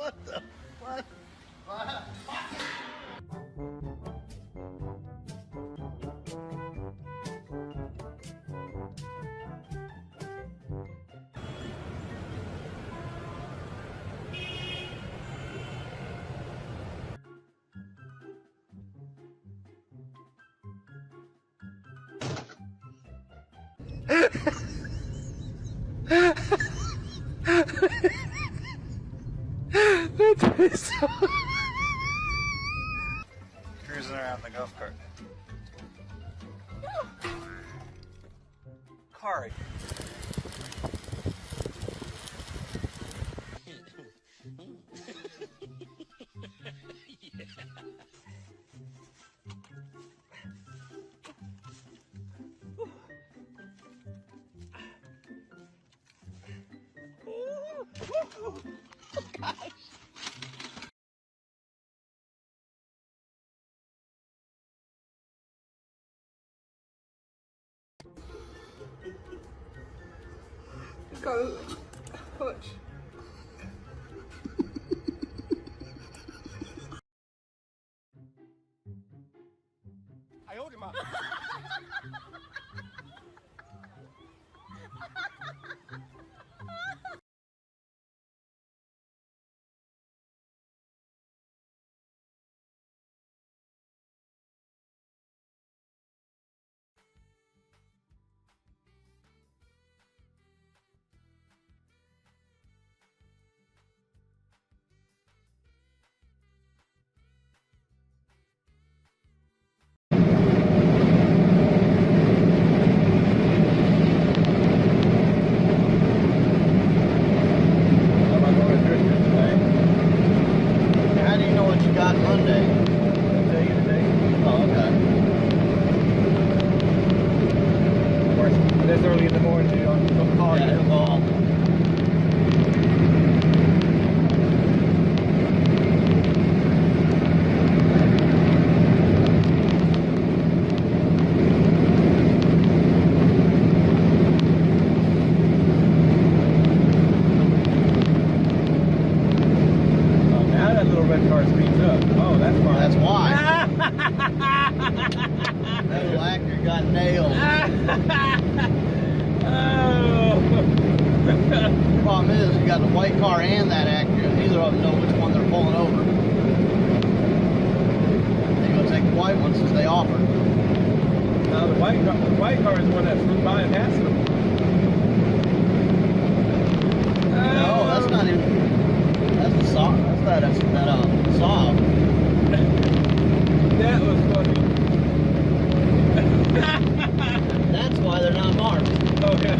What the fuck? That's so cruising around the golf cart. Car. Gosh. Go, push. I hold him up. This early in the morning, you don't call it at all. Now that little red car speeds up. Oh, that's why. That's why. That little actor got nailed. The problem is, you got the white car and that actor, neither of them know which one they're pulling over. They're going to take the white one since they offer. No, the white car is the one that flew by and passed them. No, that's not even. That's the saw. That's that saw. That was funny. That's why they're not marked. Okay.